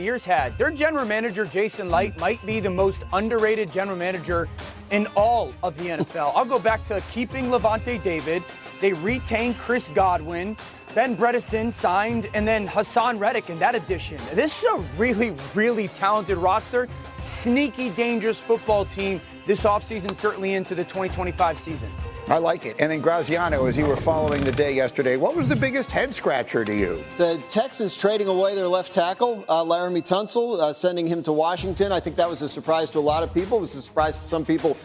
Years had. Their general manager, Jason Light, might be the most underrated general manager in all of the NFL. I'll go back to keeping Davante David. They retained Chris Godwin. Ben Bredesen signed, and then Hassan Reddick in that addition. This is a really, really talented roster. Sneaky, dangerous football team this offseason, certainly into the 2025 season. I like it. And then Graziano, as you were following the day yesterday, what was the biggest head scratcher to you? The Texans trading away their left tackle, Laramie Tunsil, sending him to Washington. I think that was a surprise to a lot of people. It was a surprise to some people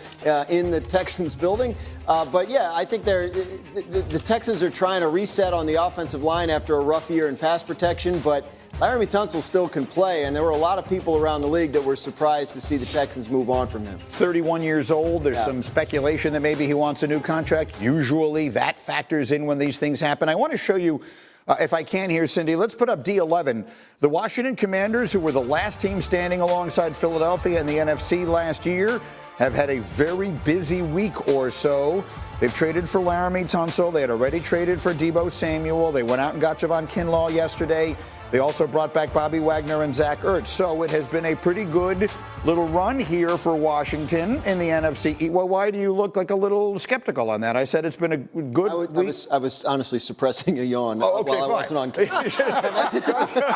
in the Texans building. But, yeah, I think the Texans are trying to reset on the offensive line after a rough year in pass protection. But Laramie Tunsil still can play, and there were a lot of people around the league that were surprised to see the Texans move on from him. 31 years old. There's some speculation that maybe he wants a new contract. Usually that factors in when these things happen. I want to show you, if I can here, Cindy, let's put up D11. The Washington Commanders, who were the last team standing alongside Philadelphia in the NFC last year, have had a very busy week or so. They've traded for Laramie Tunsil. They had already traded for Deebo Samuel. They went out and got Javon Kinlaw yesterday. They also brought back Bobby Wagner and Zach Ertz. So it has been a pretty good little run here for Washington in the NFC. Well, why do you look like a little skeptical on that? I said it's been a good week. I was honestly suppressing a yawn while I wasn't on camera.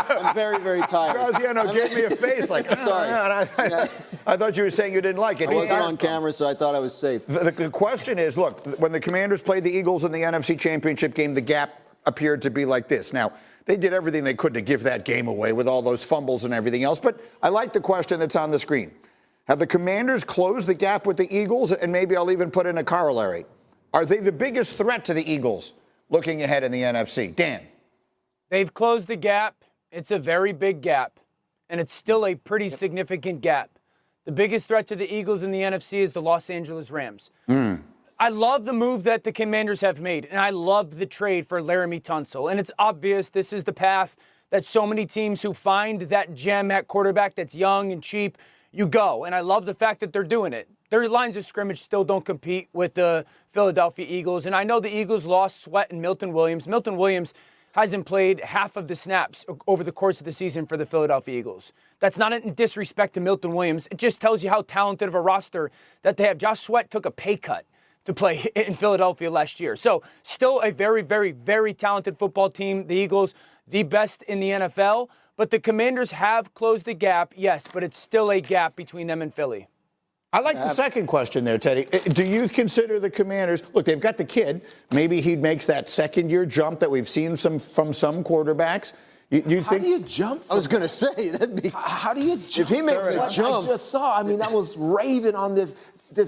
I'm very, very tired. Graziano gave me a face like, sorry. I thought you were saying you didn't like it. I wasn't on camera, so I thought I was safe. The question is, look, when the Commanders played the Eagles in the NFC Championship game, the gap appeared to be like this. Now, they did everything they could to give that game away with all those fumbles and everything else. But I like the question that's on the screen. Have the Commanders closed the gap with the Eagles? And maybe I'll even put in a corollary. Are they the biggest threat to the Eagles looking ahead in the NFC? Dan. They've closed the gap. It's a very big gap, and it's still a pretty significant gap. The biggest threat to the Eagles in the NFC is the Los Angeles Rams. I love the move that the Commanders have made, and I love the trade for Laramie Tunsil. And it's obvious this is the path that so many teams who find that gem at quarterback that's young and cheap, you go. And I love the fact that they're doing it. Their lines of scrimmage still don't compete with the Philadelphia Eagles. And I know the Eagles lost Sweat and Milton Williams. Milton Williams hasn't played half of the snaps over the course of the season for the Philadelphia Eagles. That's not in disrespect to Milton Williams. It just tells you how talented of a roster that they have. Josh Sweat took a pay cut to play in Philadelphia last year. So still a very, very, very talented football team. The Eagles, the best in the NFL. But the Commanders have closed the gap, yes, but it's still a gap between them and Philly. I like the second question there, Teddy. Do you consider the Commanders, look, they've got the kid. Maybe he makes that second-year jump that we've seen from some quarterbacks. You think? How do you jump? I was going to say, that'd be. How do you jump? If he makes a jump. I just saw, that was raving on this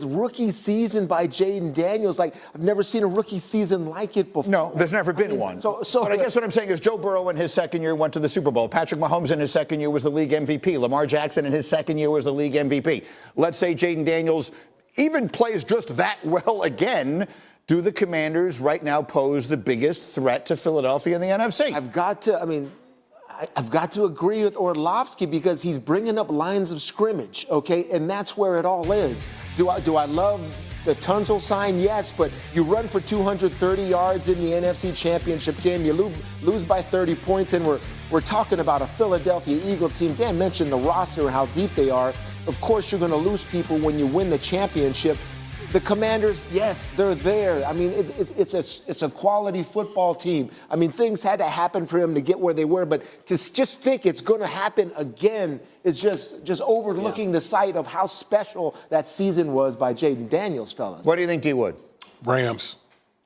rookie season by Jayden Daniels. Like, I've never seen a rookie season like it before. No, there's never been one. But I guess what I'm saying is Joe Burrow in his second year went to the Super Bowl. Patrick Mahomes in his second year was the league MVP. Lamar Jackson in his second year was the league MVP. Let's say Jayden Daniels even plays just that well again. Do the Commanders right now pose the biggest threat to Philadelphia in the NFC? I've got to agree with Orlovsky because he's bringing up lines of scrimmage, okay? And that's where it all is. Do I love the Tunsil sign? Yes, but you run for 230 yards in the NFC Championship game. You lose by 30 points, and we're talking about a Philadelphia Eagle team. Dan mentioned the roster and how deep they are. Of course, you're going to lose people when you win the championship. The Commanders, yes, they're there. It's a quality football team. Things had to happen for them to get where they were, but to just think it's going to happen again is just overlooking the sight of how special that season was by Jayden Daniels, fellas. What do you think, D. Wood? Rams.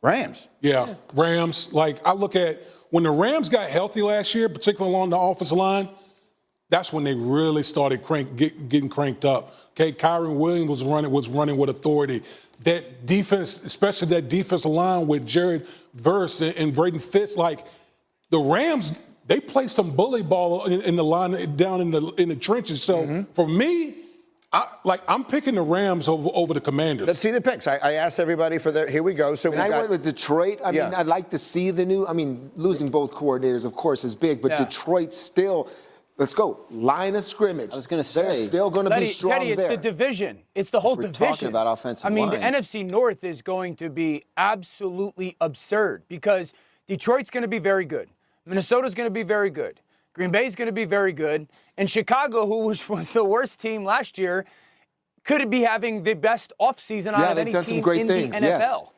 Rams? Yeah, Rams. Like, I look at when the Rams got healthy last year, particularly along the offensive line, that's when they really started getting cranked up. Okay, Kyron Williams was running with authority. That defense, especially that defensive line with Jared Verse and Braden Fitz, like the Rams, they play some bully ball in the line down in the trenches. So for me, I'm picking the Rams over the Commanders. Let's see the picks. I asked everybody for their. Here we go. So I went with Detroit. I'd like to see the new. Losing both coordinators, of course, is big, but Detroit still. Let's go. Line of scrimmage. I was going to say. They're still going to be strong Teddy, there. it's the division. It's the whole division. We're talking about offensive lines. The NFC North is going to be absolutely absurd because Detroit's going to be very good. Minnesota's going to be very good. Green Bay is going to be very good. And Chicago, who was the worst team last year, could be having the best offseason out of any team in the NFL.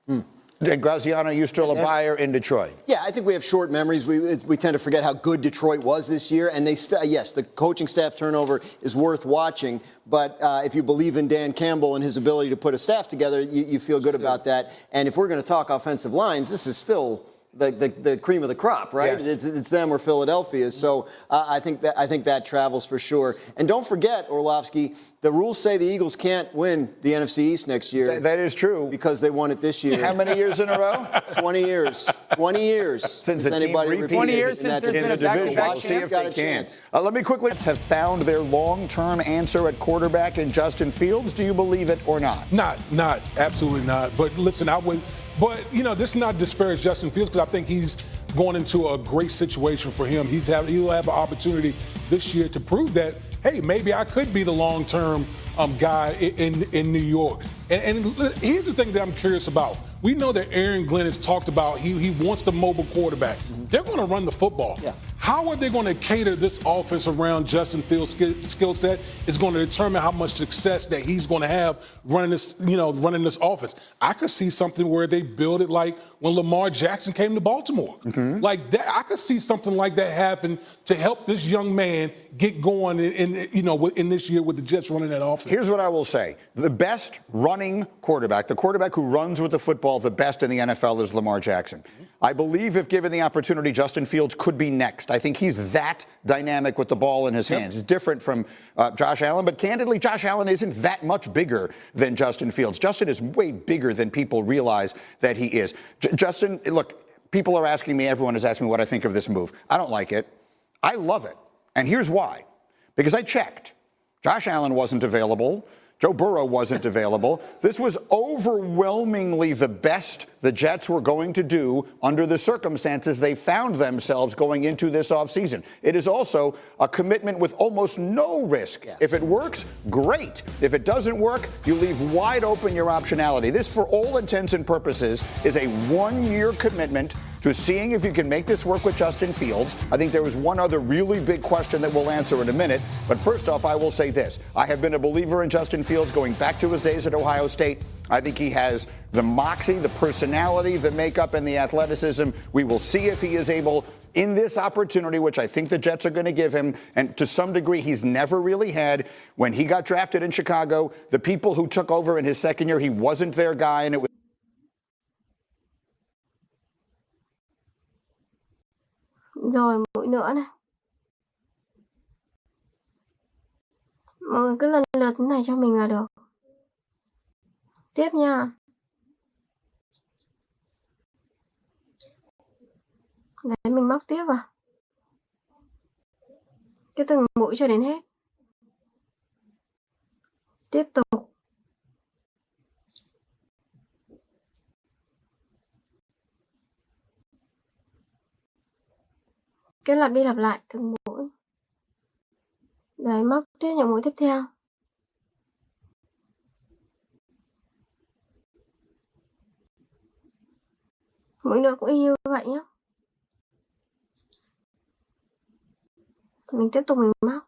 Yes. Graziano, you still a buyer in Detroit? Yeah, I think we have short memories. We tend to forget how good Detroit was this year. And yes, the coaching staff turnover is worth watching. But if you believe in Dan Campbell and his ability to put a staff together, you feel good about that. And if we're going to talk offensive lines, this is still the cream of the crop, right? Yes. It's them or Philadelphia. So I think that travels for sure. And don't forget, Orlovsky, the rules say the Eagles can't win the NFC East next year. That is true. Because they won it this year. How many years in a row? 20 years. 20 years since anybody repeated 20 years since there's been a division. back-to-back We'll see if they can. chance. Let me quickly have found their long-term answer at quarterback in Justin Fields. Do you believe it or not? Not, absolutely not. But listen, But, this is not to disparage Justin Fields because I think he's going into a great situation for him. He'll have an opportunity this year to prove that, hey, maybe I could be the long-term guy in New York. And here's the thing that I'm curious about. We know that Aaron Glenn has talked about he wants the mobile quarterback. Mm-hmm. They're going to run the football. Yeah. How are they going to cater this offense around Justin Fields' skill set is going to determine how much success that he's going to have running this offense. I could see something where they build it like when Lamar Jackson came to Baltimore. Mm-hmm. Like that, I could see something like that happen to help this young man get going in this year with the Jets running that offense. Here's what I will say. The best running quarterback, the quarterback who runs with the football the best in the NFL is Lamar Jackson. I believe if given the opportunity, Justin Fields could be next. I think he's that dynamic with the ball in his hands. It's different from Josh Allen, but candidly, Josh Allen isn't that much bigger than Justin Fields. Justin is way bigger than people realize that he is. Justin, look, people are asking me, everyone is asking me what I think of this move. I don't like it. I love it. And here's why. Because I checked. Josh Allen wasn't available. Joe Burrow wasn't available. This was overwhelmingly the best the Jets were going to do under the circumstances they found themselves going into this offseason. It is also a commitment with almost no risk. Yeah. If it works, great. If it doesn't work, you leave wide open your optionality. This, for all intents and purposes, is a one-year commitment to seeing if you can make this work with Justin Fields. I think there was one other really big question that we'll answer in a minute. But first off, I will say this. I have been a believer in Justin Fields going back to his days at Ohio State. I think he has the moxie, the personality, the makeup, and the athleticism. We will see if he is able in this opportunity, which I think the Jets are going to give him, and to some degree he's never really had. When he got drafted in Chicago, the people who took over in his second year, he wasn't their guy, and it was Rồi mũi nữa này. Mọi người cứ lần lượt thế này cho mình là được. Tiếp nha. Đấy, mình móc tiếp vào. Cứ từng mũi cho đến hết. Tiếp tục. Cứ lặp đi lặp lại từng mũi. Đấy, móc tiếp những mũi tiếp theo. Mũi nữa cũng y như vậy nhé. Mình tiếp tục mình móc.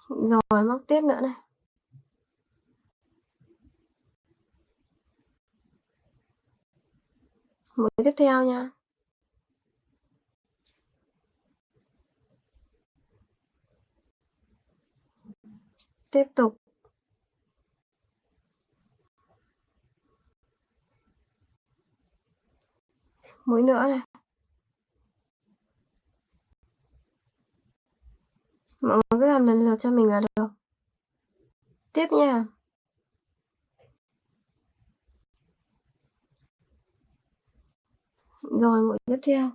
Rồi móc tiếp nữa này. Mũi tiếp theo nha. Tiếp tục. Mũi nữa này. Mọi người cứ làm lần lượt cho mình là được. Tiếp nha. Rồi mũi tiếp theo.